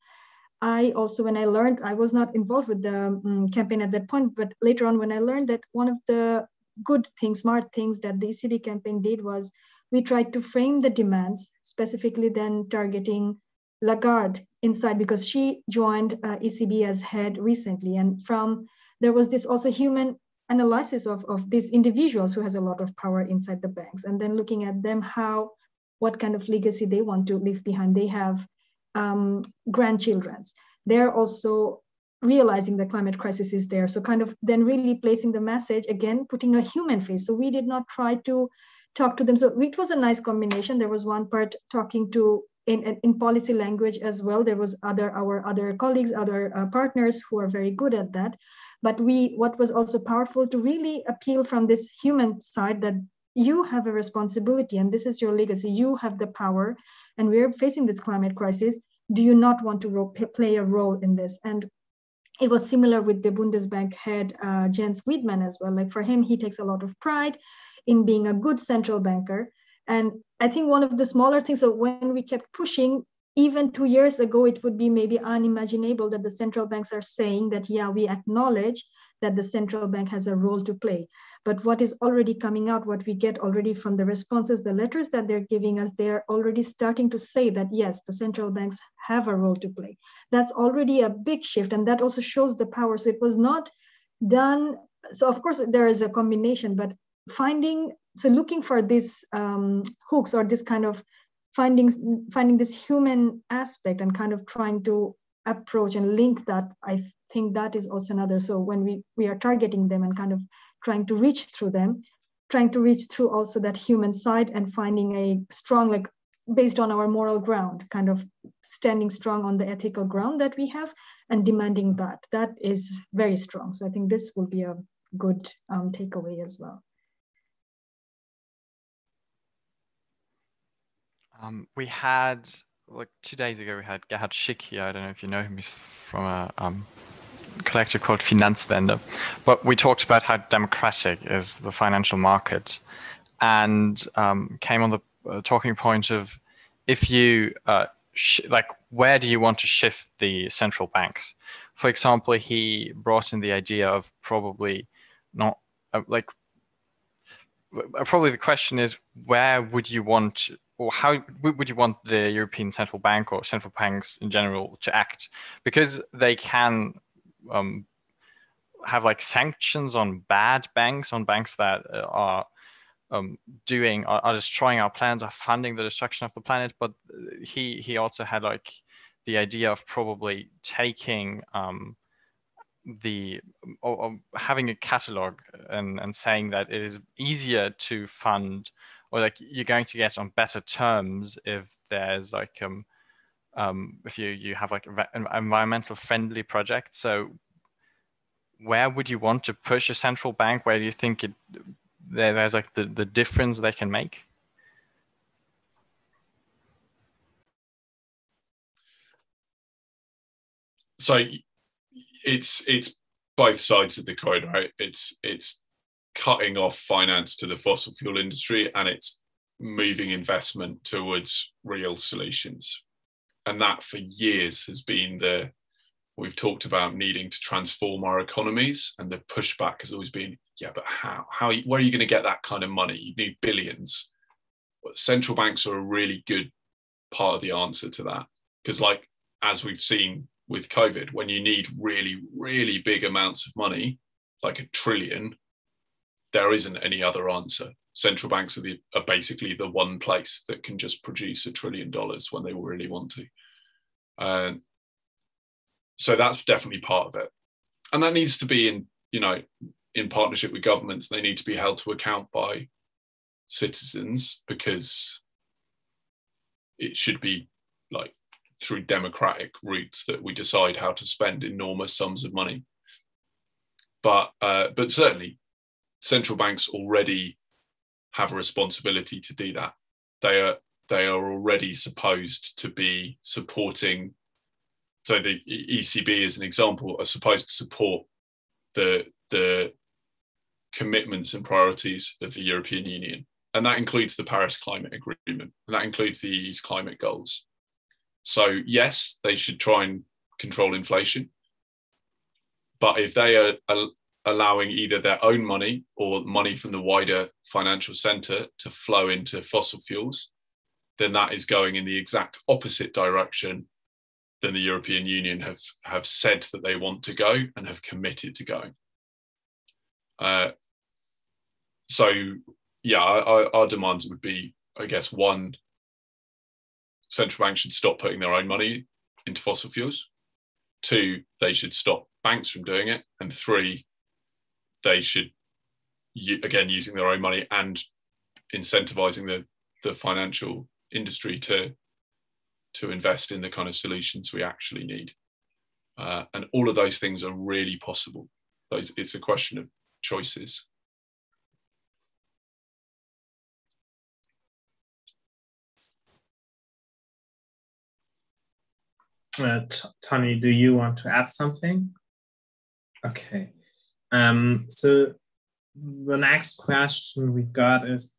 I also, when I learned, I was not involved with the campaign at that point, but later on when I learned that one of the good things, smart things that the ECB campaign did was we tried to frame the demands, specifically then targeting Lagarde inside, because she joined ECB as head recently. And there was this also human analysis of these individuals who has a lot of power inside the banks, and then looking at them, what kind of legacy they want to leave behind. They have grandchildren. They're also realizing the climate crisis is there. So kind of then really placing the message, again, putting a human face. So we did not try to talk to them. So it was a nice combination. There was one part talking to in policy language as well. There was our other colleagues, other partners who are very good at that. But what was also powerful to really appeal from this human side, that you have a responsibility and this is your legacy. You have the power, and we're facing this climate crisis. Do you not want to play a role in this? And it was similar with the Bundesbank head, Jens Wiedmann as well. Like for him, he takes a lot of pride in being a good central banker. And I think one of the smaller things that when we kept pushing, even 2 years ago, it would be maybe unimaginable that the central banks are saying that, yeah, we acknowledge that the central bank has a role to play. But what is already coming out, what we get already from the responses, the letters that they're giving us, they're already starting to say that, yes, the central banks have a role to play. That's already a big shift. And that also shows the power. So it was not done. So of course, there is a combination, but looking for these hooks or this kind of finding this human aspect and kind of trying to approach and link that, I think that is also another. So when we are targeting them and kind of trying to reach through them, trying to reach through also that human side and finding a strong, like based on our moral ground, kind of standing strong on the ethical ground that we have and demanding that is very strong. So I think this will be a good takeaway as well. We had, like 2 days ago, we had Gerhard Schick here. I don't know if you know him. He's from a collective called Finanzwende. But we talked about how democratic is the financial market, and came on the talking point of if you, where do you want to shift the central banks? For example, he brought in the idea of probably not, probably the question is, where would you want, or how would you want the European Central Bank or central banks in general to act? Because they can have like sanctions on bad banks, on banks that are destroying our planet, are funding the destruction of the planet. But he also had like the idea of probably taking having a catalog and saying that it is easier to fund, or like you're going to get on better terms if there's like if you have like an environmental friendly project. So where would you want to push a central bank? Where do you think there's like the difference they can make? So it's both sides of the coin, right? It's cutting off finance to the fossil fuel industry, and it's moving investment towards real solutions. And that for years has been we've talked about needing to transform our economies, and the pushback has always been, yeah, but how, where are you going to get that kind of money? You need billions. But central banks are a really good part of the answer to that. Because like, as we've seen with COVID, when you need really, really big amounts of money, like $1 trillion, there isn't any other answer. Central banks are basically the one place that can just produce $1 trillion when they really want to. So that's definitely part of it. And that needs to be in partnership with governments. They need to be held to account by citizens, because it should be like through democratic routes that we decide how to spend enormous sums of money. But certainly central banks already have a responsibility to do that. They are already supposed to be supporting. So the ECB, as an example, are supposed to support the commitments and priorities of the European Union. And that includes the Paris Climate Agreement, and that includes the EU's climate goals. So yes, they should try and control inflation. But if they are allowing either their own money or money from the wider financial center to flow into fossil fuels, then that is going in the exact opposite direction than the European Union have said that they want to go and have committed to going. So yeah, our demands would be, I guess, 1, central banks should stop putting their own money into fossil fuels. 2, they should stop banks from doing it. And 3, they should, again, using their own money and incentivizing the financial industry to to invest in the kind of solutions we actually need. And all of those things are really possible. It's a question of choices. Tonny, do you want to add something? Okay. So the next question we've got is,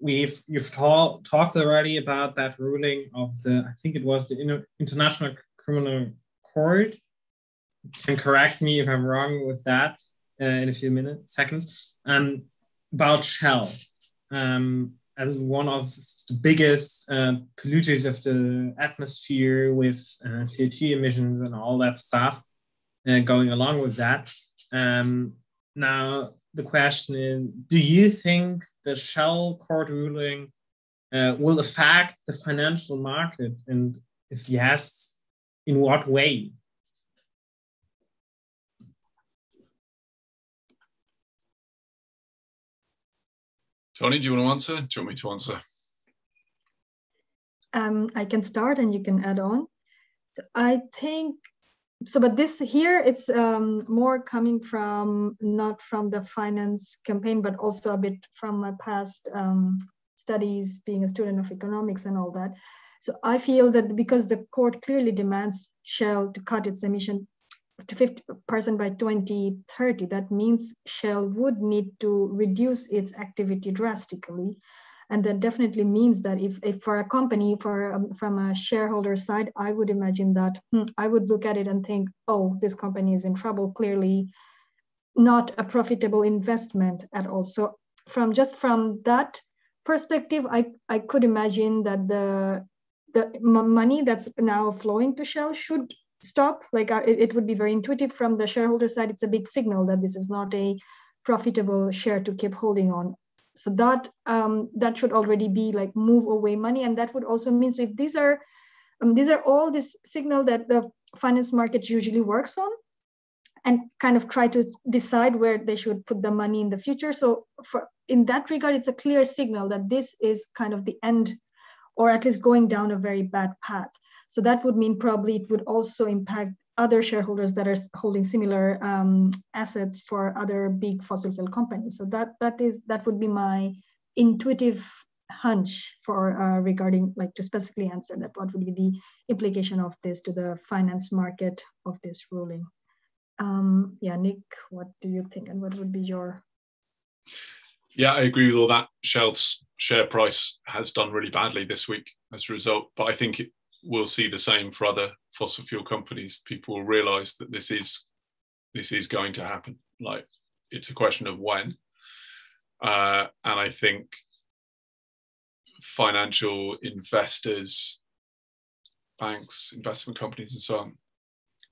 you've talked already about that ruling of I think it was the International Criminal Court. You can correct me if I'm wrong with that in a few seconds. About Shell. As one of the biggest polluters of the atmosphere with CO2 emissions and all that stuff going along with that. Now, the question is, do you think the Shell court ruling will affect the financial market? And if yes, in what way? Tonny, do you want to answer? Do you want me to answer? I can start and you can add on. So I think, but this here, it's more coming from, not from the finance campaign, but also a bit from my past studies, being a student of economics and all that. So I feel that because the court clearly demands Shell to cut its emission to 50% by 2030, that means Shell would need to reduce its activity drastically. And that definitely means that if for a company, from a shareholder side, I would imagine that I would look at it and think, oh, this company is in trouble, clearly not a profitable investment at all. So from that perspective, I could imagine that the money that's now flowing to Shell should stop. Like it would be very intuitive from the shareholder side. It's a big signal that this is not a profitable share to keep holding on. So that should already be like move away money, and that would also mean, so if these are all this signal that the finance market usually works on, and kind of try to decide where they should put the money in the future. So in that regard, it's a clear signal that this is kind of the end, or at least going down a very bad path. So that would mean probably it would also impact other shareholders that are holding similar assets for other big fossil fuel companies. So that would be my intuitive hunch for regarding, like, to specifically answer that, what would be the implication of this to the finance market of this ruling. Yeah, Nick, what do you think, and what would be your? Yeah, I agree with all that. Shell's share price has done really badly this week as a result, but I think we'll see the same for other fossil fuel companies. People will realize that this is going to happen. Like, it's a question of when. And I think financial investors, banks, investment companies and so on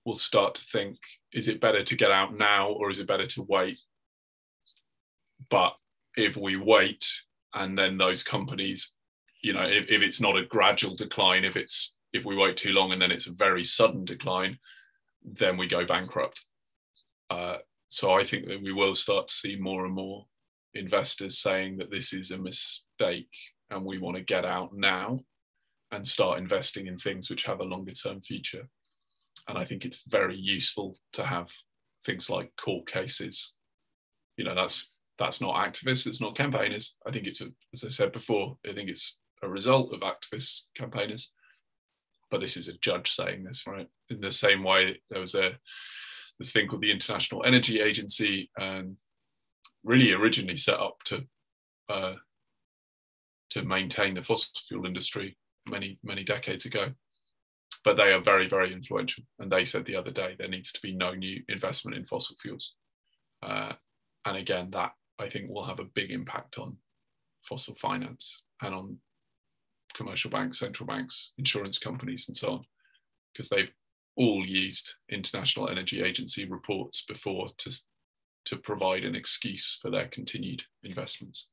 will start to think, is it better to get out now or is it better to wait? But if we wait and then those companies, you know, if it's not a gradual decline, if we wait too long and then it's a very sudden decline, then we go bankrupt. So I think that we will start to see more and more investors saying that this is a mistake and we want to get out now and start investing in things which have a longer term future. And I think it's very useful to have things like court cases. You know, that's not activists, it's not campaigners. I think it's, as I said before, I think it's a result of activists, campaigners. But this is a judge saying this, right? In the same way, there was this thing called the International Energy Agency, and really originally set up to maintain the fossil fuel industry many decades ago. But they are very, very influential. And they said the other day there needs to be no new investment in fossil fuels. And again, that I think will have a big impact on fossil finance and on commercial banks, central banks, insurance companies, and so on, because they've all used International Energy Agency reports before to provide an excuse for their continued investments.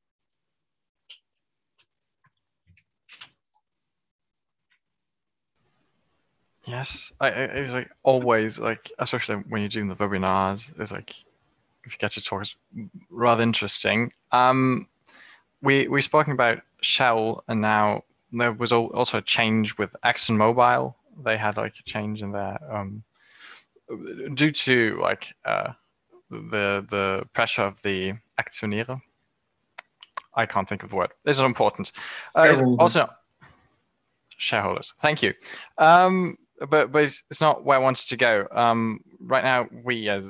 Yes, it's like always, like, especially when you're doing the webinars, it's like, if you get to talk, it's rather interesting. We've spoken about Shell, and now there was also a change with ExxonMobil. They had like a change in their due to like the pressure of the Aktionäre. I can't think of the word. It's not important. Also shareholders. Thank you. But it's not where I wanted to go. Right now, we as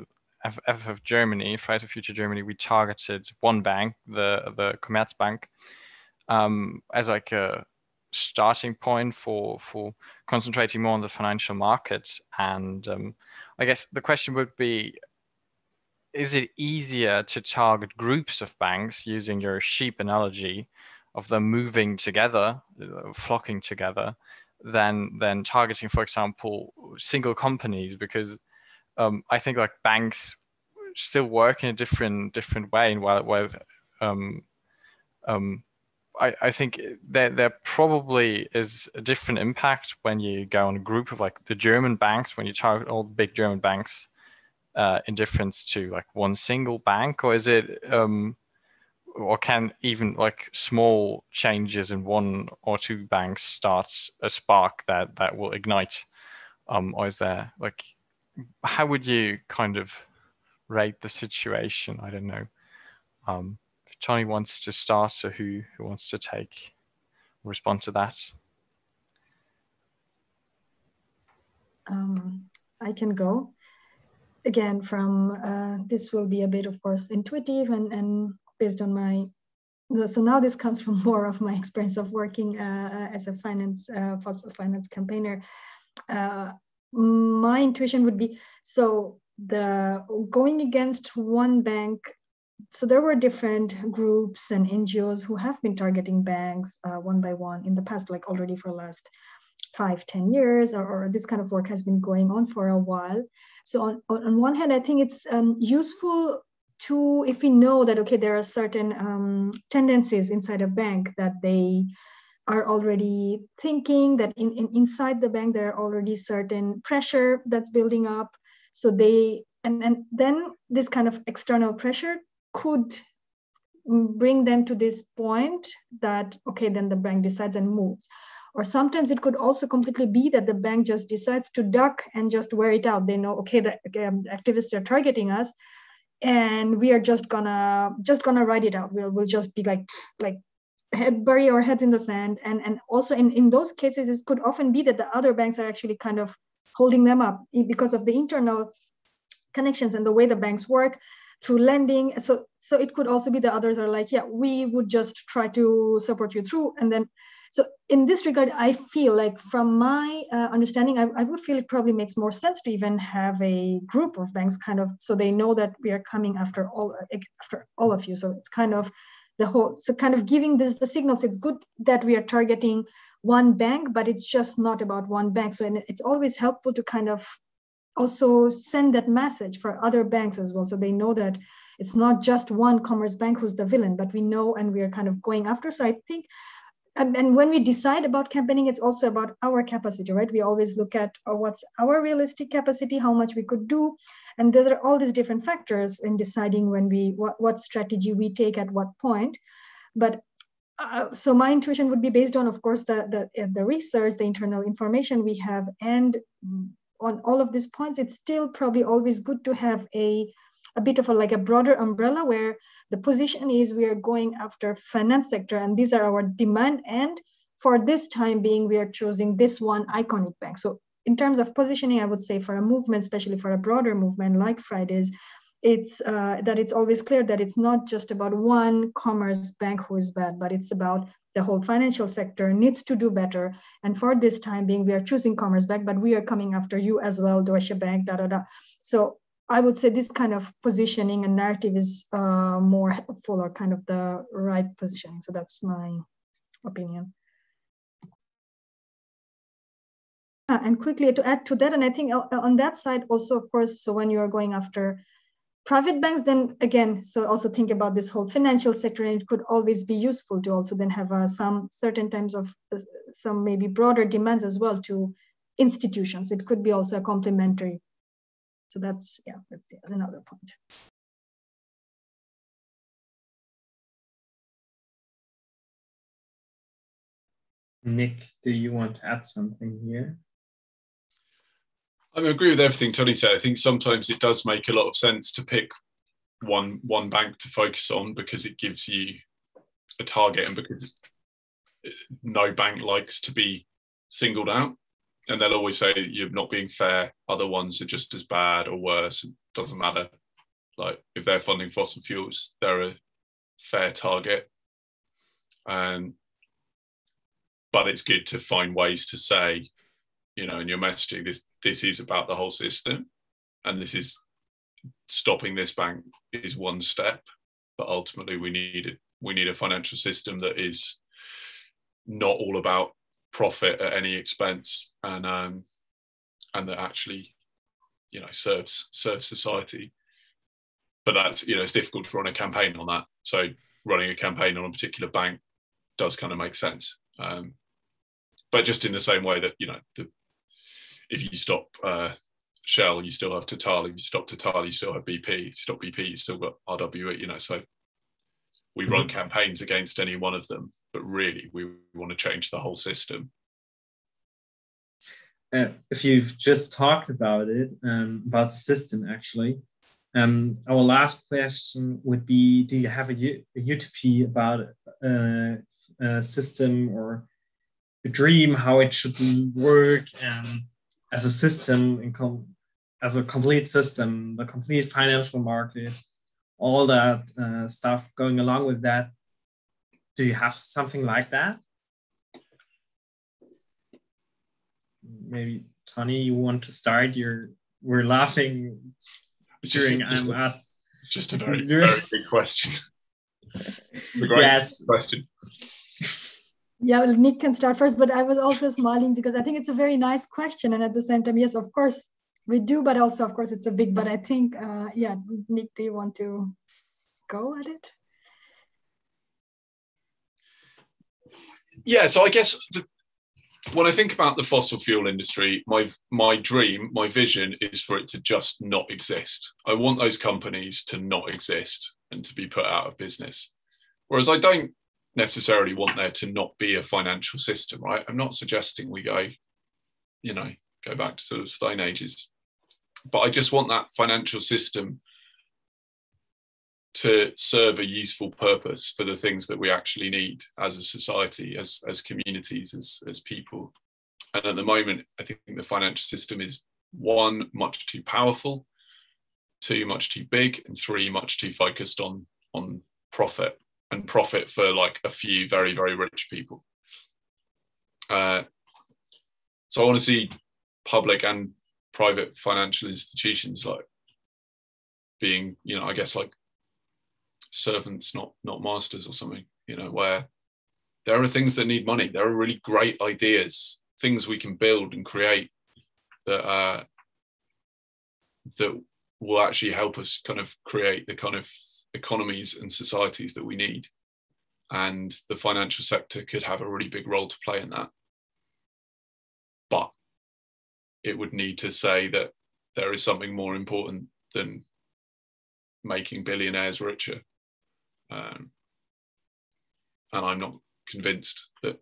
FFF Germany, Fridays for Future Germany, we targeted one bank, the Commerzbank, as like a starting point for concentrating more on the financial market. And I guess the question would be, is it easier to target groups of banks using your sheep analogy of them moving together, flocking together, than targeting, for example, single companies? Because I think like banks still work in a different way, and while I think there probably is a different impact when you go on a group of like the German banks, when you target all the big German banks, in difference to like one single bank, or is it or can even like small changes in one or two banks start a spark that will ignite, or is there like, how would you kind of rate the situation? I don't know. If Tonny wants to start, so who wants to respond to that? I can go. Again, from this will be a bit, of course, intuitive and based on my, so now this comes from more of my experience of working as a fossil finance campaigner. My intuition would be, so the going against one bank, so there were different groups and NGOs who have been targeting banks one by one in the past, like already for the last 5-10 years, or this kind of work has been going on for a while. So on one hand, I think it's useful to, if we know that, okay, there are certain tendencies inside a bank that they are already thinking that inside the bank, there are already certain pressure that's building up. So they, and then this kind of external pressure could bring them to this point that, okay, then the bank decides and moves. Or sometimes it could also completely be that the bank just decides to duck and just wear it out. They know, okay, the activists are targeting us, and we are just gonna ride it out. We'll just be like bury our heads in the sand. And also in those cases, it could often be that the other banks are actually kind of holding them up because of the internal connections and the way the banks work through lending. So it could also be the others are like, yeah, we would just try to support you through. And then, so in this regard, I feel like from my understanding, I would feel it probably makes more sense to even have a group of banks kind of, so they know that we are coming after all of you. So it's kind of the whole, so kind of giving the signals. It's good that we are targeting one bank, but it's just not about one bank. So it's always helpful to kind of also send that message for other banks as well. So they know that it's not just one commerce bank who's the villain, but we know and we are kind of going after. So I think, and when we decide about campaigning, it's also about our capacity, right? We always look at what's our realistic capacity, how much we could do. And there are all these different factors in deciding when what strategy we take at what point. But so my intuition would be based on, of course, the research, the internal information we have, and on all of these points, it's still probably always good to have a bit of a broader umbrella where the position is we are going after finance sector and these are our demand. And for this time being, we are choosing this one iconic bank. So in terms of positioning, I would say for a movement, especially for a broader movement like Fridays, it's that it's always clear that it's not just about one commerce bank who is bad, but it's about the whole financial sector needs to do better. And for this time being, we are choosing commerce bank, but we are coming after you as well, Deutsche Bank, da, da, da. So I would say this kind of positioning and narrative is more helpful, or kind of the right positioning. So that's my opinion. And quickly to add to that, and I think on that side also, of course, so when you are going after private banks, then again, so also think about this whole financial sector, and it could always be useful to also then have some certain times of some maybe broader demands as well to institutions. It could be also a complementary. So that's another point. Nick, do you want to add something here? I agree with everything Tonny said. I think sometimes it does make a lot of sense to pick one bank to focus on because it gives you a target and because no bank likes to be singled out. And they'll always say you're not being fair. Other ones are just as bad or worse. It doesn't matter. Like if they're funding fossil fuels, they're a fair target. But it's good to find ways to say, you know, in your messaging, this is about the whole system, and this is stopping this bank is one step, but ultimately we need a financial system that is not all about profit at any expense, and that actually, you know, serves society. But that's, you know, it's difficult to run a campaign on that. So running a campaign on a particular bank does kind of make sense. But just in the same way that, you know, if you stop Shell, you still have Total. If you stop Total, you still have BP. If you stop BP, you still got RWE. You know, so we run campaigns against any one of them, but really we want to change the whole system. If you've just talked about it, about the system actually, our last question would be: do you have a utopia about a system or a dream how it should work as a system, as a complete system, the complete financial market, all that stuff going along with that? Do you have something like that? Maybe Tonny, you want to start? We're laughing during I'm asked. It's just a very big question. It's a great question. Yeah, well, Nick can start first, but I was also smiling because I think it's a very nice question. And at the same time, yes, of course we do, but also, of course, it's a big, but I think, yeah, Nick, do you want to go at it? Yeah, so I guess when I think about the fossil fuel industry, my dream, my vision is for it to just not exist. I want those companies to not exist and to be put out of business. Whereas I don't necessarily want there to not be a financial system, right? I'm not suggesting we go back to sort of Stone Ages, but I just want that financial system to serve a useful purpose for the things that we actually need as a society, as communities, as people. And at the moment, I think the financial system is 1, much too powerful, 2, much too big, and 3, much too focused on profit, and profit for like a few very, very rich people. So I want to see public and private financial institutions like being, you know, I guess like servants, not masters or something, you know, where there are things that need money. There are really great ideas, things we can build and create that that will actually help us kind of create the kind of economies and societies that we need. And the financial sector could have a really big role to play in that. But it would need to say that there is something more important than making billionaires richer. And I'm not convinced that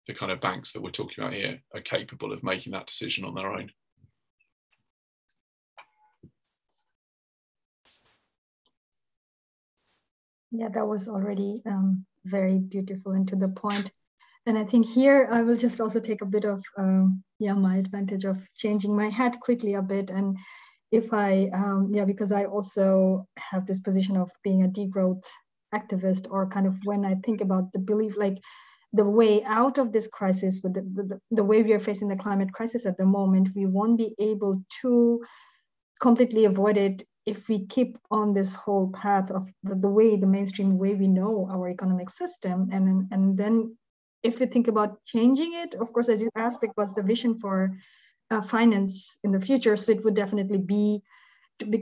the kind of banks that we're talking about here are capable of making that decision on their own. Yeah, that was already very beautiful and to the point. And I think here I will just also take a bit of my advantage of changing my hat quickly a bit. And if I, because I also have this position of being a degrowth activist, or kind of when I think about the belief, like the way out of this crisis, with the way we are facing the climate crisis at the moment, we won't be able to completely avoid it if we keep on this whole path of the mainstream way we know our economic system. And then if we think about changing it, of course, as you asked, like, what's the vision for finance in the future? So it would definitely be,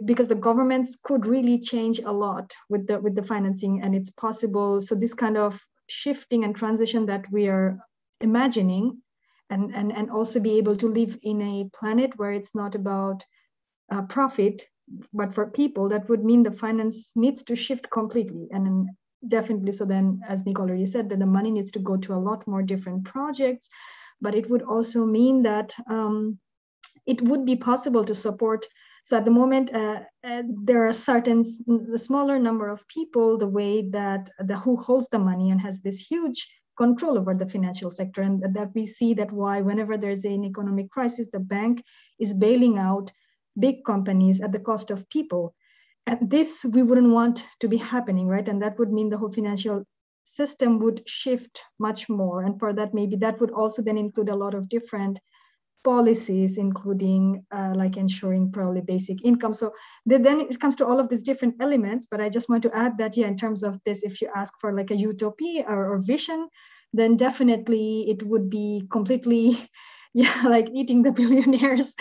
because the governments could really change a lot with the financing, and it's possible. So this kind of shifting and transition that we are imagining, and also be able to live in a planet where it's not about profit, but for people, that would mean the finance needs to shift completely. And definitely. So then, as Nick already said, that the money needs to go to a lot more different projects, but it would also mean that it would be possible to support. So at the moment, there are the smaller number of people, the way that who holds the money and has this huge control over the financial sector, and that we see that why whenever there's an economic crisis, the bank is bailing out big companies at the cost of people. And this we wouldn't want to be happening, right? And that would mean the whole financial system would shift much more. And for that, maybe that would also then include a lot of different policies, including like ensuring probably basic income. So then it comes to all of these different elements, but I just want to add that, yeah, in terms of this, if you ask for like a utopia or vision, then definitely it would be completely, yeah, like eating the billionaires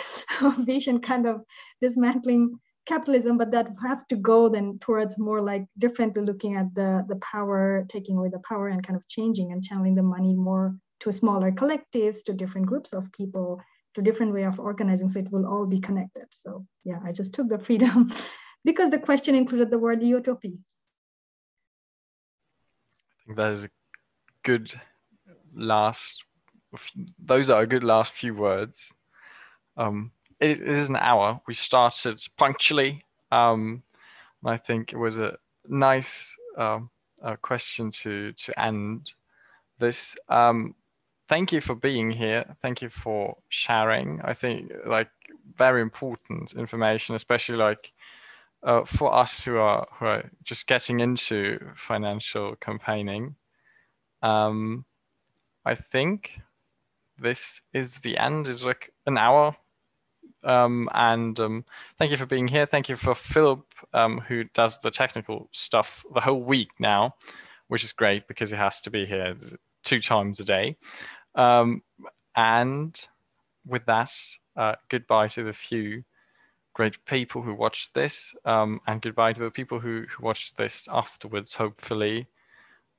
vision, kind of dismantling capitalism, but that have to go then towards more like differently looking at the power, taking away the power and kind of changing and channeling the money more to smaller collectives, to different groups of people, to different way of organizing, so it will all be connected. So yeah, I just took the freedom because the question included the word utopia. I think that is a good those are a good last few words. It is an hour. We started punctually. I think it was a nice question to end this. Thank you for being here. Thank you for sharing. I think like very important information, especially like for us who are just getting into financial campaigning. I think this is the end. It's like an hour. Thank you for being here. Thank you for Philip, who does the technical stuff the whole week now, which is great because he has to be here 2 times a day. And with that, goodbye to the few great people who watched this, and goodbye to the people who watched this afterwards, hopefully,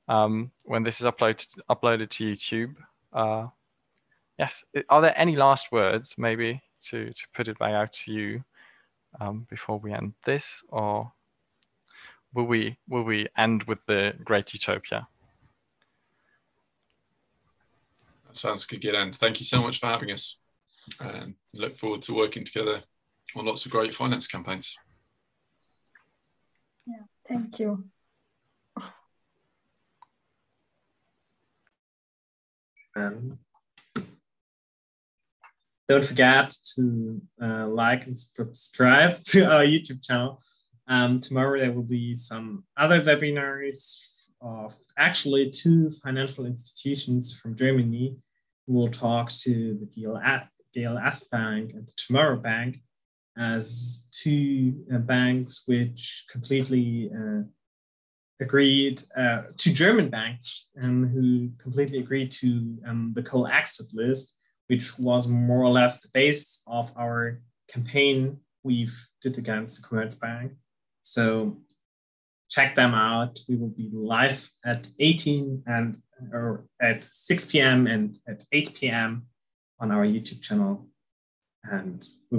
when this is uploaded to YouTube. Yes, are there any last words maybe to put it back out to you before we end this, or will we end with the great utopia? That sounds like a good end. Thank you so much for having us, and look forward to working together on lots of great finance campaigns. Yeah, thank you. Don't forget to like and subscribe to our YouTube channel. Tomorrow there will be some other webinars of actually 2 financial institutions from Germany who will talk to the GLS Bank and the Tomorrow Bank as 2 banks which completely agreed, 2 German banks who completely agreed to the coal exit list, which was more or less the base of our campaign we've did against the Commerzbank. So check them out. We will be live at 18 or at 6 p.m. and at 8 p.m. on our YouTube channel. And we